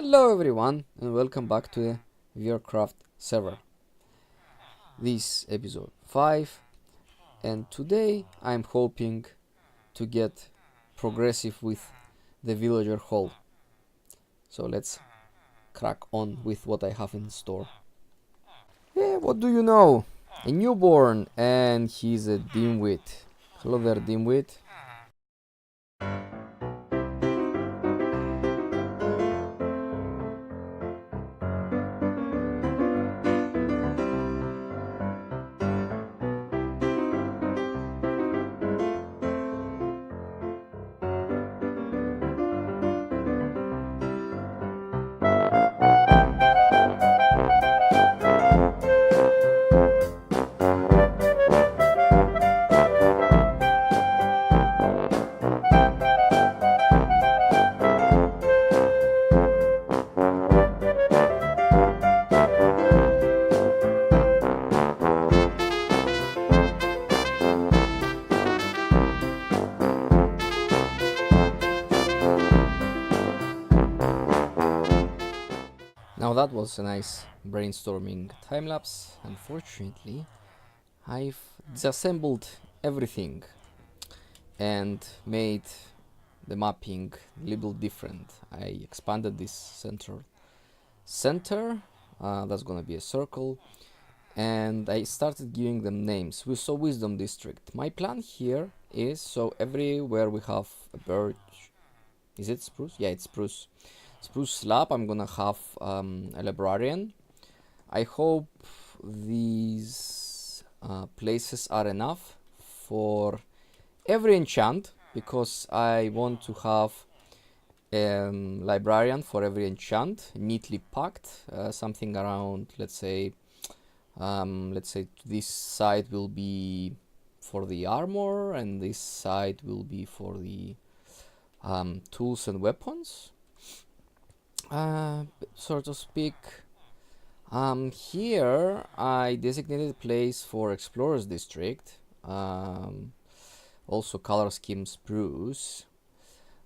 Hello everyone and welcome back to the Wiarcraft server. This episode 5 and today I'm hoping to get progressive with the villager hall. So let's crack on with what I have in store. What do you know? A newborn and he's a dimwit. Hello there, dimwit. Now that was a nice brainstorming time-lapse. Unfortunately, I've disassembled everything and made the mapping a little different. I expanded this center, that's gonna be a circle, and I started giving them names. We saw Wisdom District. My plan here is, so everywhere we have a birch, is it spruce? Yeah, it's spruce. Spruce slab, I'm gonna have a librarian. I hope these places are enough for every enchant, because I want to have librarian for every enchant, neatly packed, something around, let's say this side will be for the armor and this side will be for the tools and weapons, so to speak. Here I designated a place for Explorers District, also color scheme spruce.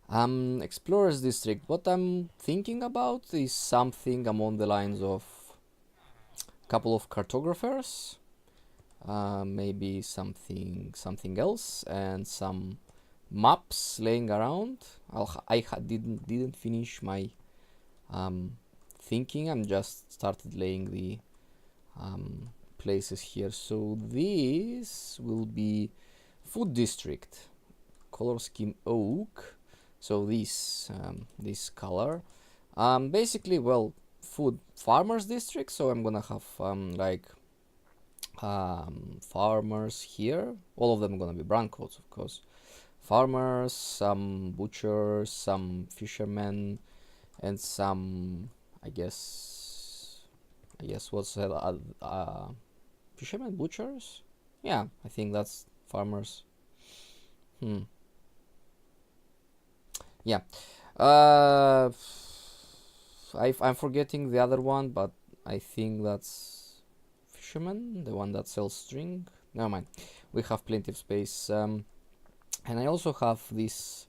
Explorers District, what I'm thinking about is something along the lines of a couple of cartographers, maybe something else, and some maps laying around. Didn't finish my thinking. I'm just started laying the places here. So this will be food district, color scheme oak. So this color, basically, well, food farmers district. So I'm gonna have farmers here. All of them are gonna be brown coats, of course. Farmers, some butchers, some fishermen, and some, I guess what's that? Fishermen, butchers. Yeah, I think that's farmers. Yeah. I'm forgetting the other one, but I think that's fisherman, the one that sells string. Never mind. We have plenty of space. And I also have these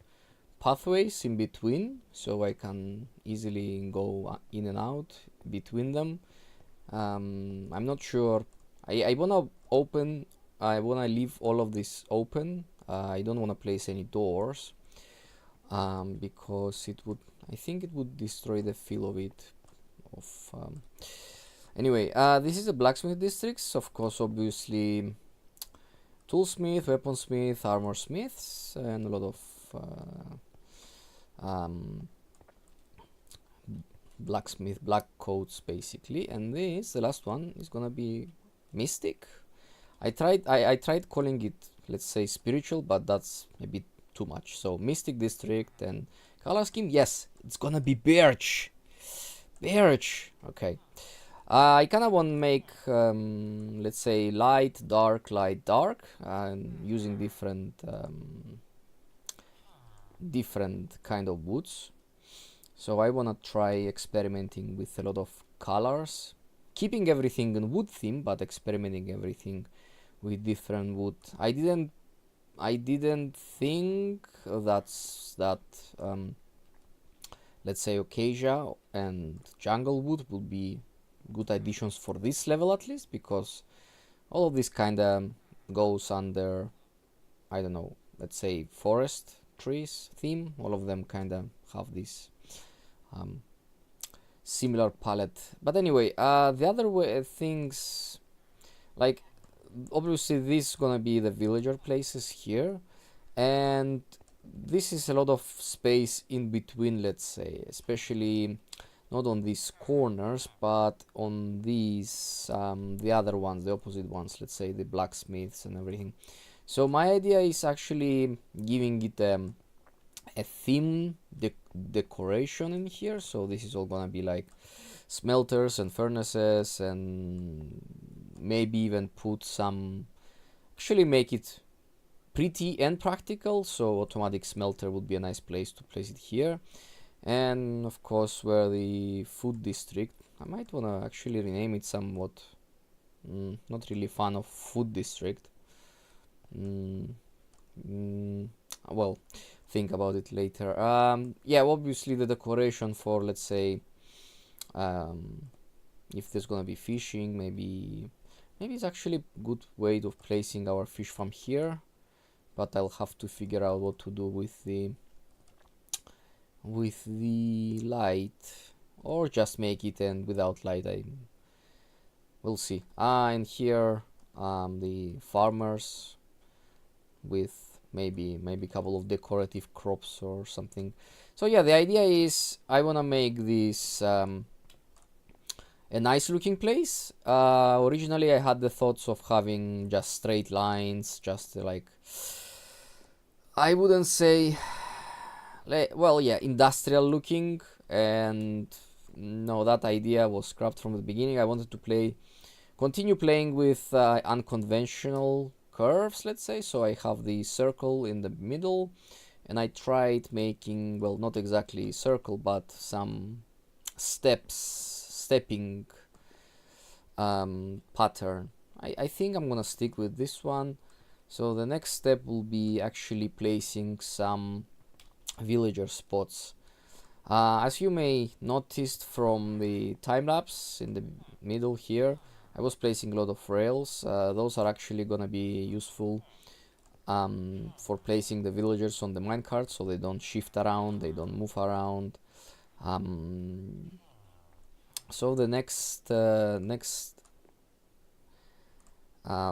pathways in between, so I can easily go in and out between them. I'm not sure. I wanna leave all of this open. I don't wanna place any doors, because I think it would destroy the feel of it. Anyway, this is a Blacksmith Districts, of course, obviously toolsmith, weaponsmith, armor smiths, and a lot of blacksmith, black coats, basically. And this, the last one, is gonna be mystic. I tried calling it, let's say, spiritual, but that's a bit too much. So mystic district. And color scheme, yes, it's gonna be birch. Okay. I kind of want to make, let's say, light, dark, using different kind of woods. So I want to try experimenting with a lot of colors, keeping everything in wood theme, but experimenting everything with different wood. I didn't think that let's say acacia and jungle wood will be good additions for this level at least, because all of this kind of goes under, I don't know, let's say forest trees theme. All of them kind of have this similar palette. But anyway, the other things, like obviously this is gonna be the villager places here, and this is a lot of space in between, let's say, especially not on these corners, but on these the other ones, the opposite ones, let's say the blacksmiths and everything. So my idea is actually giving it a theme decoration in here. So this is all gonna be like smelters and furnaces, and maybe even put some, actually make it pretty and practical. So automatic smelter would be a nice place to place it here. And of course, where the food district, I might wanna actually rename it somewhat. Not really fan of food district. Well, think about it later. Yeah, obviously the decoration for, let's say, if there's gonna be fishing, maybe it's actually a good way of placing our fish from here, but I'll have to figure out what to do with the light, or just make it and without light. We'll see. And here the farmers with maybe a couple of decorative crops or something. So yeah, the idea is I want to make this a nice looking place. Originally I had the thoughts of having just straight lines, just like, I wouldn't say, well, yeah, industrial looking, and no, that idea was scrapped from the beginning. I wanted to continue playing with unconventional curves, let's say. So I have the circle in the middle, and I tried making, well, not exactly circle, but some stepping pattern. I think I'm gonna stick with this one. So the next step will be actually placing some villager spots. As you may noticed from the time lapse in the middle here, I was placing a lot of rails. Those are actually gonna be useful for placing the villagers on the minecart, so they don't shift around, they don't move around. So the next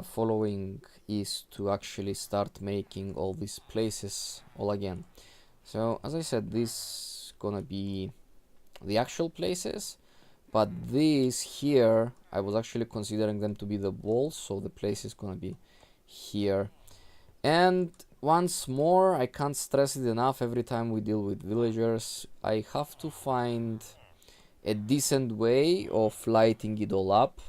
following is to actually start making all these places all again. So as I said, this is gonna be the actual places, but these here, I was actually considering them to be the walls, so the place is gonna be here. And once more, I can't stress it enough, every time we deal with villagers, I have to find a decent way of lighting it all up.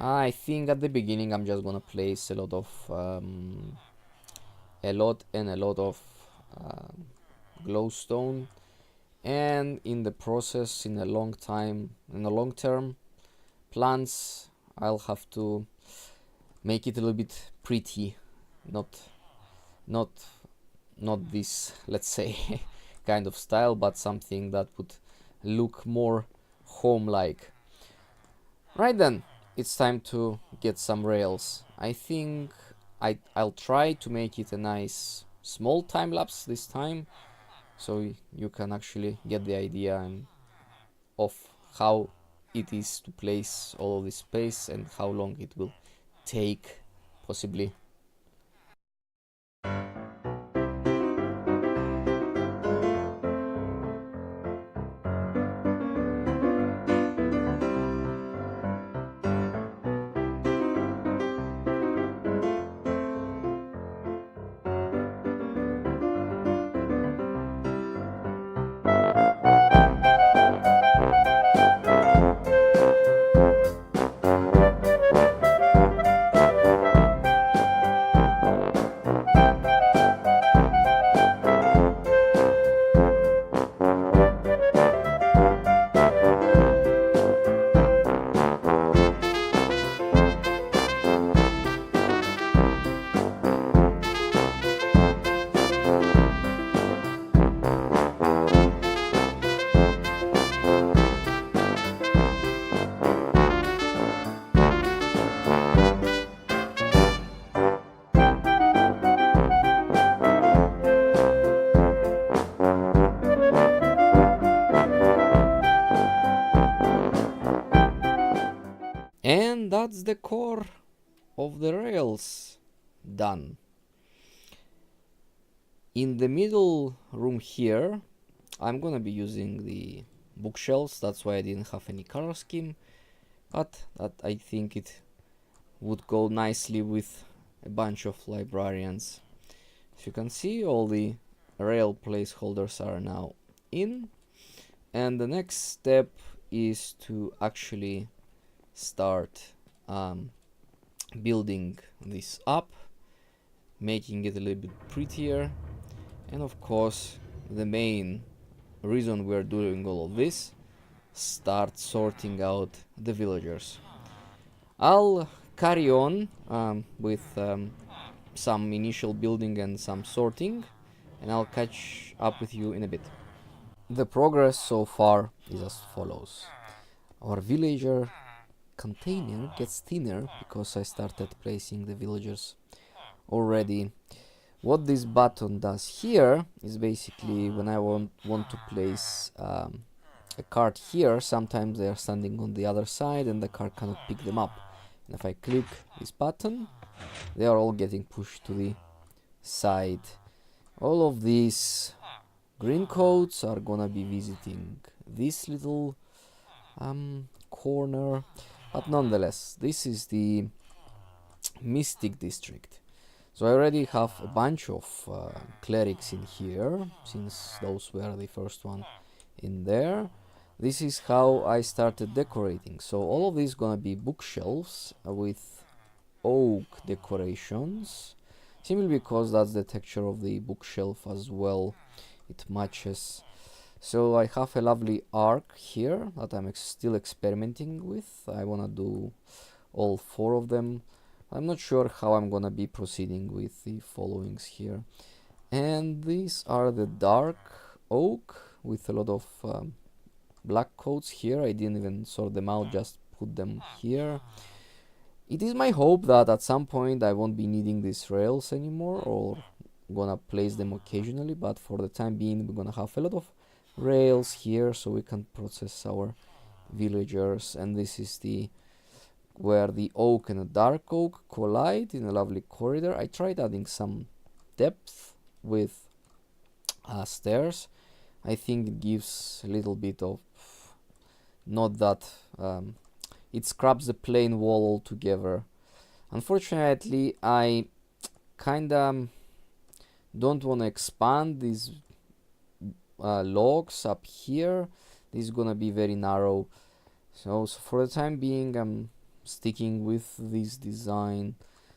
I think at the beginning I'm just gonna place a lot of glowstone, and in the process, in a long term plans, I'll have to make it a little bit pretty, not this, let's say, kind of style, but something that would look more home-like. Right then, it's time to get some rails. I think I'll try to make it a nice small time lapse this time, so you can actually get the idea of how it is to place all of this space and how long it will take, possibly. that's the core of the rails done. In the middle room here, I'm gonna be using the bookshelves. That's why I didn't have any color scheme, but that I think it would go nicely with a bunch of librarians. As you can see, all the rail placeholders are now in, and the next step is to actually start building this up, making it a little bit prettier, and of course the main reason we're doing all of this, start sorting out the villagers. I'll carry on with some initial building and some sorting, and I'll catch up with you in a bit. The progress so far is as follows. Our villager container gets thinner because I started placing the villagers already. What this button does here is basically when I want to place a card here, sometimes they are standing on the other side and the card cannot pick them up. And if I click this button, they are all getting pushed to the side. All of these green coats are gonna be visiting this little corner, but nonetheless, this is the Mystic District. So I already have a bunch of clerics in here, since those were the first one in there. This is how I started decorating. So all of these gonna be bookshelves with oak decorations, simply because that's the texture of the bookshelf as well. It matches. So I have a lovely arc here that I'm still experimenting with. I wanna do all 4 of them. I'm not sure how I'm gonna be proceeding with the followings here. And these are the dark oak with a lot of black coats here. I didn't even sort them out, just put them here. It is my hope that at some point I won't be needing these rails anymore, or gonna place them occasionally, but for the time being we're gonna have a lot of rails here so we can process our villagers. And this is the where the oak and the dark oak collide in a lovely corridor. I tried adding some depth with stairs. I think it gives a little bit of, not that it scraps the plain wall altogether. Unfortunately, I kinda don't want to expand these logs up here. This is gonna be very narrow, so for the time being I'm sticking with this design.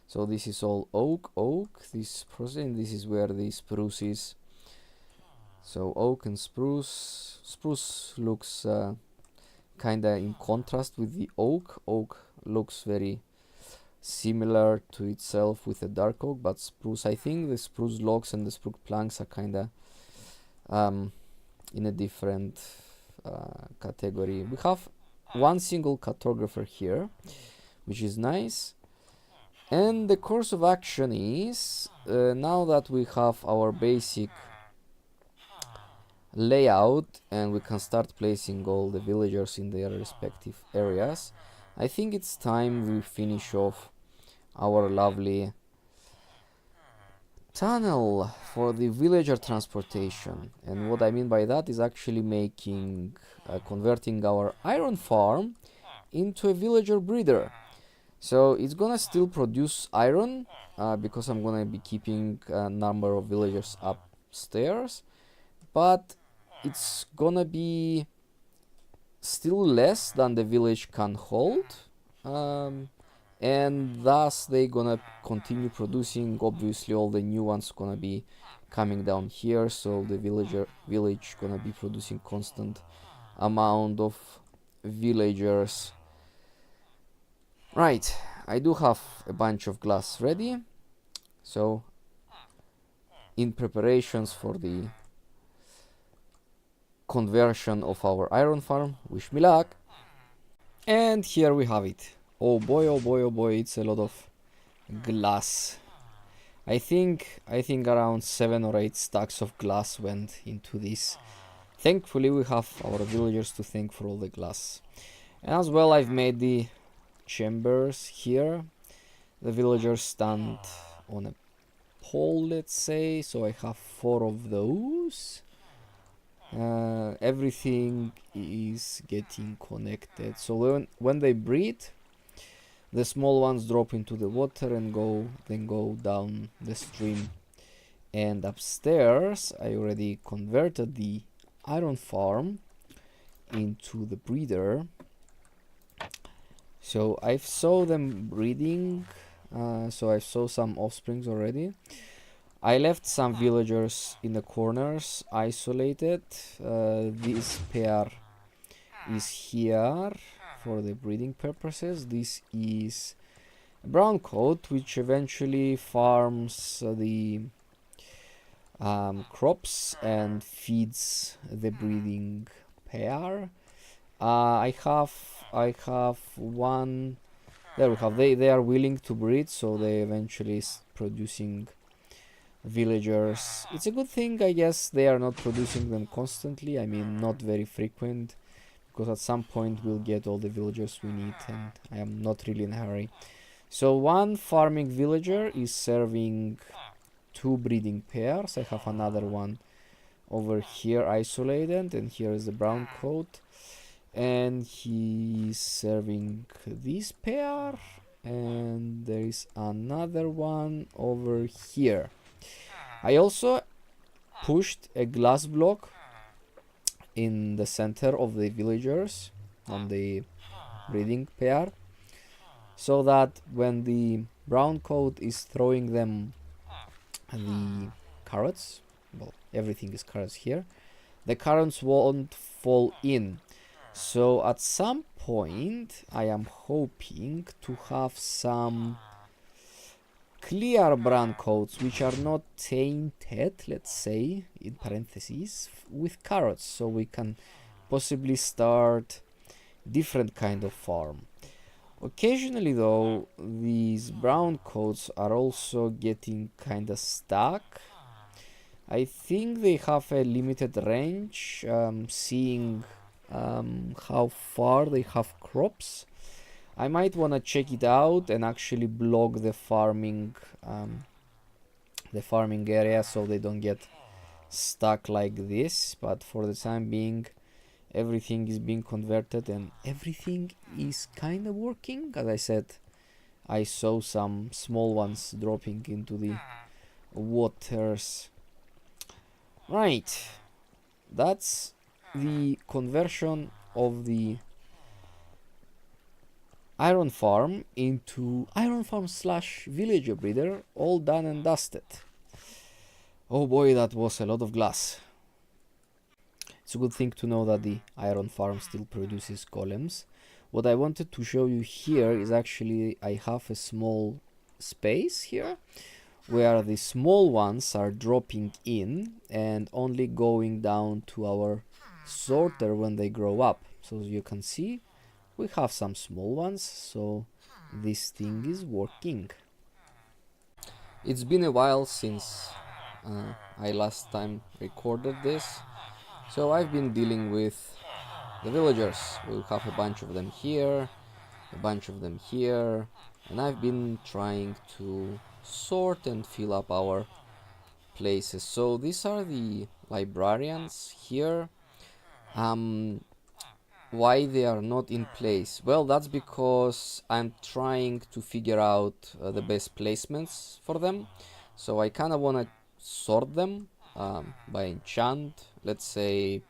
So this is all oak, this process, and this is where the spruce is. So oak and spruce looks kinda in contrast with the oak. Oak looks very similar to itself with the dark oak, but spruce, I think the spruce logs and the spruce planks are kinda in a different category. We have one single cartographer here, which is nice. And the course of action is, now that we have our basic layout and we can start placing all the villagers in their respective areas, I think it's time we finish off our lovely tunnel for the villager transportation. And what I mean by that is actually making converting our iron farm into a villager breeder. So it's gonna still produce iron because I'm gonna be keeping a number of villagers upstairs, but it's gonna be still less than the village can hold, and thus they gonna continue producing. Obviously all the new ones gonna be coming down here, so the village gonna be producing constant amount of villagers. Right, I do have a bunch of glass ready, so in preparations for the conversion of our iron farm, wish me luck. And here we have it. Oh boy, oh boy, oh boy, it's a lot of glass. I think around 7 or 8 stacks of glass went into this. Thankfully we have our villagers to thank for all the glass. And as well, I've made the chambers here. The villagers stand on a pole, let's say, so I have 4 of those. Everything is getting connected, so when they breed, the small ones drop into the water and then go down the stream. And upstairs I already converted the iron farm into the breeder, so I saw them breeding. So I saw some offsprings already. I left some villagers in the corners isolated. This pair is here for the breeding purposes. This is a brown coat which eventually farms the crops and feeds the breeding pair. I have one. There we have. They are willing to breed, so they eventually producing villagers. It's a good thing, I guess. They are not producing them constantly. I mean, not very frequent, because at some point we'll get all the villagers we need, and I am not really in a hurry. So one farming villager is serving 2 breeding pairs. I have another one over here isolated, and here is the brown coat, and he is serving this pair, and there is another one over here. I also pushed a glass block in the center of the villagers on the breeding pair, so that when the brown coat is throwing them the carrots, well, everything is carrots here, the carrots won't fall in. So at some point I am hoping to have some clear brown coats which are not tainted, let's say, in parentheses, with carrots, so we can possibly start different kind of farm. Occasionally though, these brown coats are also getting kinda stuck. I think they have a limited range, seeing how far they have crops. I might wanna check it out and actually block the farming area so they don't get stuck like this, but for the time being everything is being converted and everything is kind of working. As I said, I saw some small ones dropping into the waters. Right, that's the conversion of the iron farm into iron farm / villager breeder, all done and dusted. Oh boy, that was a lot of glass. It's a good thing to know that the iron farm still produces golems. What I wanted to show you here is actually I have a small space here where the small ones are dropping in and only going down to our sorter when they grow up. So as you can see, we have some small ones, so this thing is working. It's been a while since I last time recorded this, so I've been dealing with the villagers. We'll have a bunch of them here, a bunch of them here, and I've been trying to sort and fill up our places. So these are the librarians here. Why they are not in place? Well, that's because I'm trying to figure out the best placements for them. So I kind of want to sort them by enchant, let's say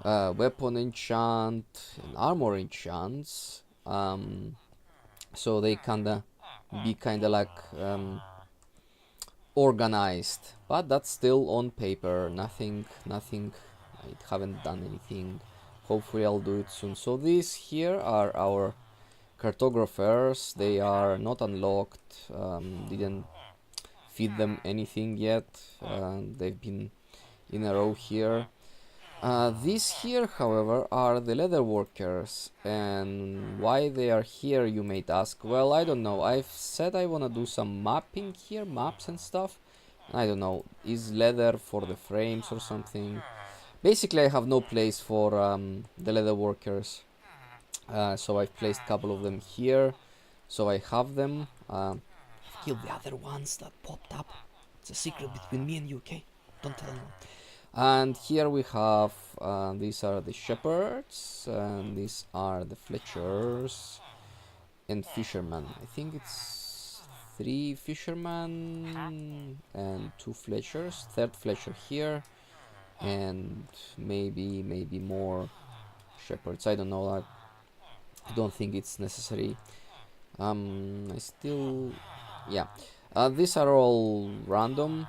weapon enchant and armor enchants, so they kinda be kinda like organized, but that's still on paper. Nothing, I haven't done anything. Hopefully I'll do it soon. So these here are our cartographers. They are not unlocked, didn't feed them anything yet. They've been in a row here. These here, however, are the leather workers, and why they are here, you might ask. Well, I don't know. I've said I want to do some mapping here, maps and stuff. I don't know, is leather for the frames or something? Basically, I have no place for the leather workers. So I've placed a couple of them here, so I have them. I've killed the other ones that popped up. It's a secret between me and you, okay? Don't tell anyone. And here we have, these are the shepherds, and these are the Fletchers and fishermen. I think it's 3 fishermen and 2 Fletchers, 3rd Fletcher here, and maybe more shepherds. I don't know. I don't think it's necessary. I still, yeah. These are all random.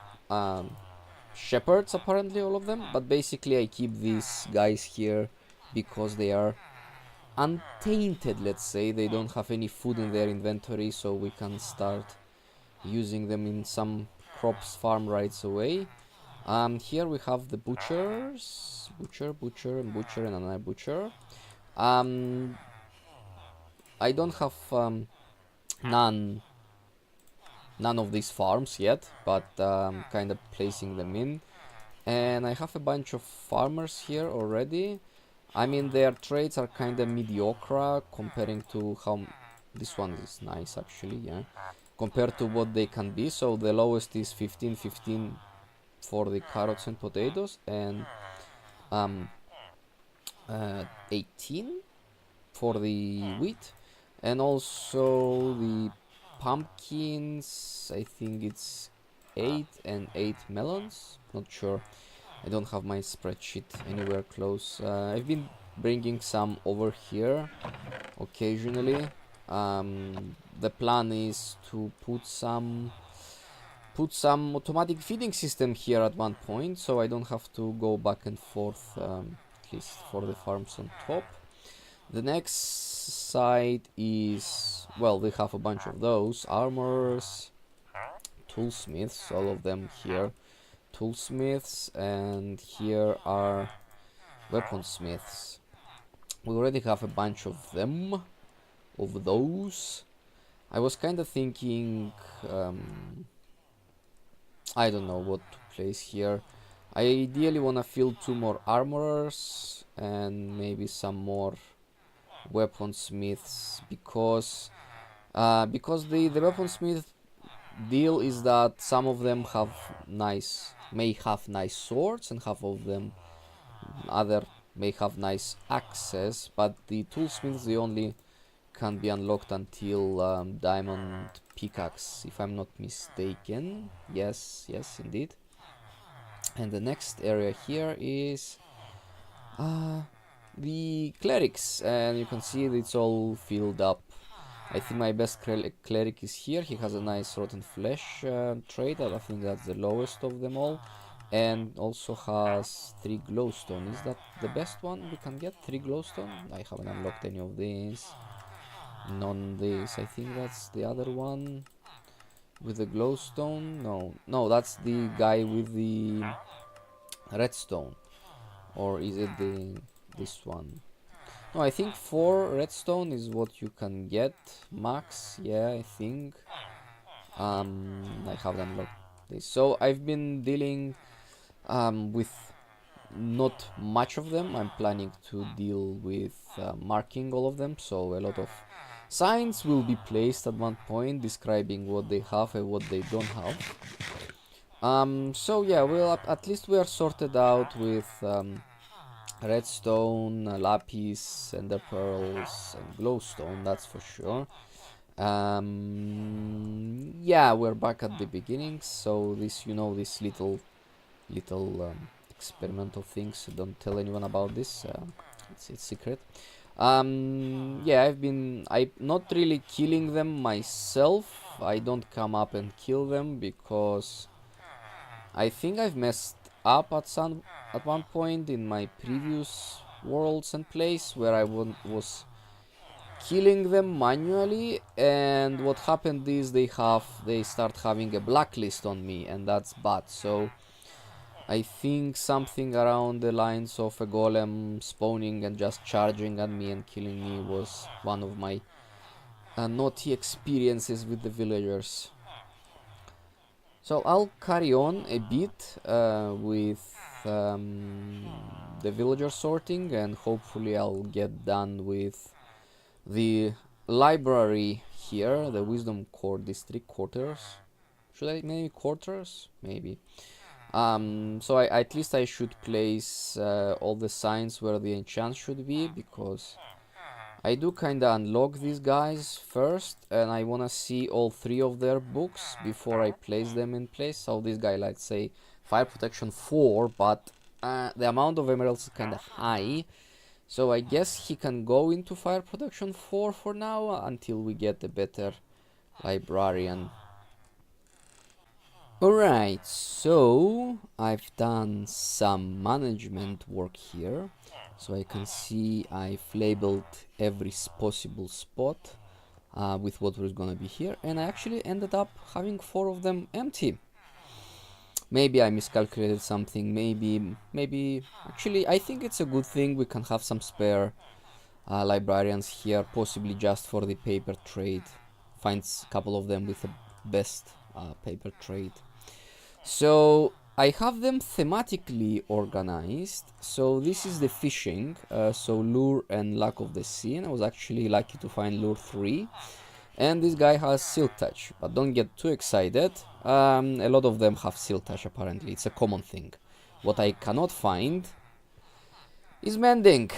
Shepherds, apparently, all of them, but basically I keep these guys here because they are untainted, let's say. They don't have any food in their inventory, so we can start using them in some crops farm right away. Here we have the butchers, butcher, and another butcher. I don't have none of these farms yet, but kind of placing them in. And I have a bunch of farmers here already. I mean, their trades are kind of mediocre comparing to how... This one is nice, actually, yeah. Compared to what they can be. So the lowest is 15 for the carrots and potatoes, and 18 for the wheat. And also the pumpkins, I think it's 8 and 8 melons. Not sure. I don't have my spreadsheet anywhere close. I've been bringing some over here occasionally. The plan is to put some automatic feeding system here at one point, so I don't have to go back and forth, at least for the farms on top. The next side is, well, we have a bunch of those. Armorers, toolsmiths, all of them here. Toolsmiths, and here are weaponsmiths. We already have a bunch of them, of those. I was kind of thinking, I don't know what to place here. I ideally want to fill 2 more armorers and maybe some more weaponsmiths, because the weaponsmith deal is that some of them may have nice swords, and half of them other may have nice axes, but the toolsmiths, they only can be unlocked until diamond pickaxe, if I'm not mistaken. Yes, indeed. And the next area here is the clerics, and you can see it's all filled up. I think my best cleric is here. He has a nice rotten flesh trait. I think that's the lowest of them all, and also has 3 glowstone. Is that the best one we can get? 3 glowstone? I haven't unlocked any of these. None of these. I think that's the other one with the glowstone. No, that's the guy with the redstone. Or is it this one? No, I think 4 redstone is what you can get max. Yeah, I think. I haven't unlocked this. So I've been dealing with not much of them. I'm planning to deal with marking all of them. So a lot of signs will be placed at one point describing what they have and what they don't have. So yeah, well, at least we are sorted out with redstone, lapis, ender pearls, and glowstone, that's for sure. Yeah, we're back at the beginning, so this, these little experimental things, don't tell anyone about this, it's secret. Yeah, I'm not really killing them myself. I don't come up and kill them because I think I've messed up at one point in my previous worlds and plays where I was killing them manually, and what happened is they start having a blacklist on me, and that's bad. So I think something around the lines of a golem spawning and just charging at me and killing me was one of my naughty experiences with the villagers. So I'll carry on a bit with the villager sorting, and hopefully I'll get done with the library here, the Wisdom Court District quarters. Should I maybe quarters? Maybe. So at least I should place all the signs where the enchants should be, because I do kinda unlock these guys first, and I wanna see all 3 of their books before I place them in place. So this guy, let's say, fire protection 4, but the amount of emeralds is kinda high. So I guess he can go into fire protection 4 for now, until we get a better librarian. Alright, so I've done some management work here. So I can see I've labeled every possible spot with what was gonna be here, and I actually ended up having 4 of them empty. Maybe I miscalculated something, maybe actually I think it's a good thing we can have some spare librarians here, possibly just for the paper trade. Find a couple of them with the best paper trade. So I have them thematically organized. So this is the fishing, so lure and luck of the sea, and I was actually lucky to find lure 3. And this guy has silk touch, but don't get too excited. A lot of them have silk touch apparently, it's a common thing. What I cannot find is mending.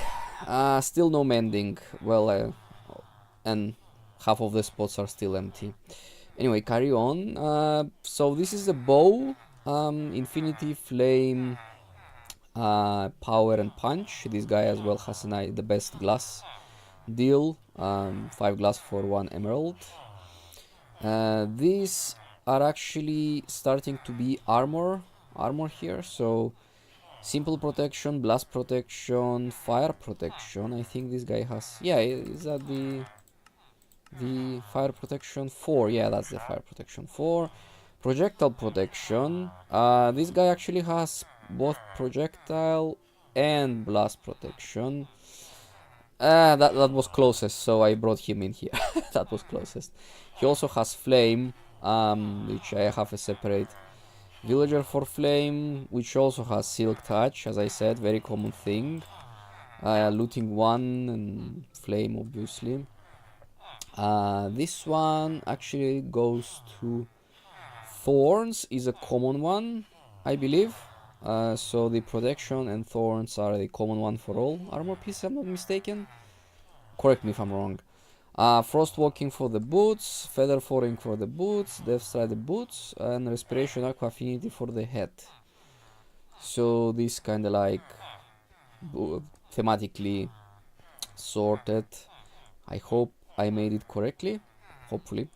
Still no mending. Well, and half of the spots are still empty. Anyway, carry on. So this is the bow. Infinity, flame, power and punch. This guy as well has the best glass deal. 5 glass for 1 emerald. These are actually starting to be armor here. So simple protection, blast protection, fire protection. I think this guy has, yeah, is that the fire protection 4? Yeah, that's the fire protection 4. Projectile protection. This guy actually has both projectile and blast protection. That was closest, so I brought him in here. That was closest. He also has flame, which I have a separate villager for flame, which also has silk touch, as I said, very common thing. Looting 1 and flame, obviously. This one actually goes to thorns, is a common one, I believe. So the protection and thorns are the common one for all armor pieces, I'm not mistaken. Correct me if I'm wrong. Frost walking for the boots, feather falling for the boots, death stride the boots, and respiration aqua affinity for the head. So this kind of like thematically sorted. I hope I made it correctly, hopefully.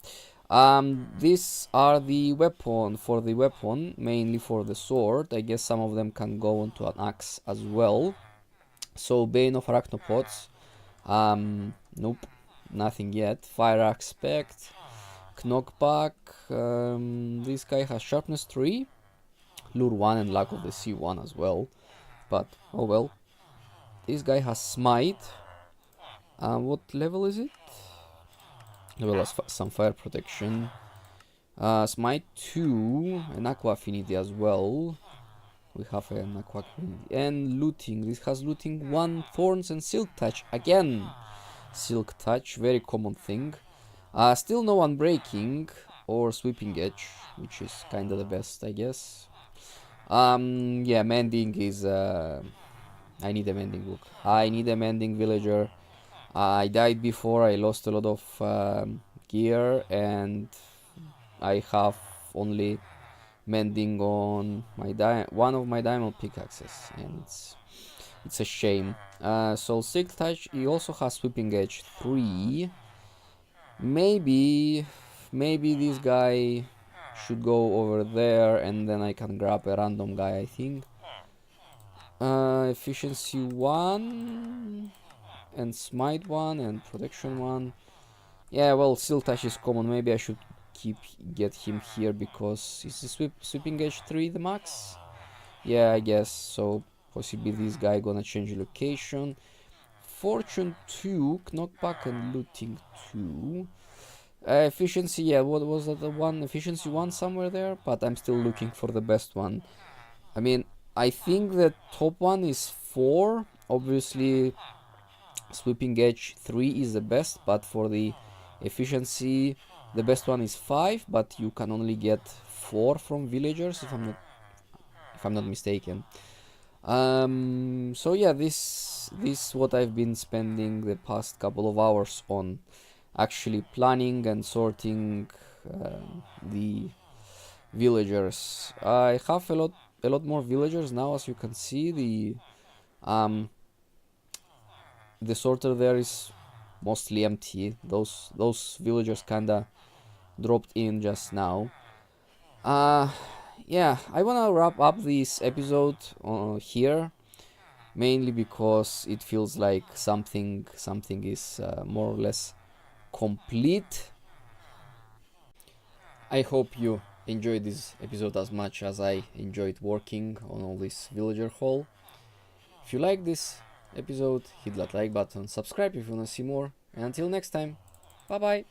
These are the weapon, for the weapon, mainly for the sword. I guess some of them can go onto an axe as well. So Bane of Arachnopods, nope, nothing yet. Fire Axe Spect, Knockback, this guy has Sharpness 3, Lure 1 and Luck of the Sea 1 as well, but oh well. This guy has Smite, what level is it? Well, as some fire protection. Smite 2 and Aqua Affinity as well. We have an Aqua Affinity. And looting. This has looting 1, thorns and silk touch. Again, silk touch, very common thing. Still no unbreaking or sweeping edge, which is kind of the best, I guess. Yeah, mending is. I need a mending book. I need a mending villager. I died before, I lost a lot of gear, and I have only mending on my one of my diamond pickaxes, and it's a shame. So silk touch, he also has sweeping edge 3. Maybe this guy should go over there, and then I can grab a random guy, I think. Efficiency 1 and smite 1 and protection 1. Yeah, well, silk touch is common. Maybe I should get him here, because is the sweeping edge 3 the max? Yeah, I guess so. Possibly this guy gonna change location. Fortune 2, knockback and looting 2. Efficiency, yeah, what was that, the one? Efficiency 1 somewhere there, but I'm still looking for the best one. I mean, I think the top one is 4. Obviously Sweeping edge 3 is the best, but for the efficiency the best one is 5, but you can only get 4 from villagers if I'm not mistaken. So yeah, this what I've been spending the past couple of hours on, actually planning and sorting the villagers. I have a lot more villagers now, as you can see. The sorter there is mostly empty. Those villagers kinda dropped in just now. Yeah, I wanna wrap up this episode here, mainly because it feels like something is more or less complete. I hope you enjoyed this episode as much as I enjoyed working on all this villager haul. If you like this episode, hit that like button, subscribe if you wanna see more, and until next time, bye bye.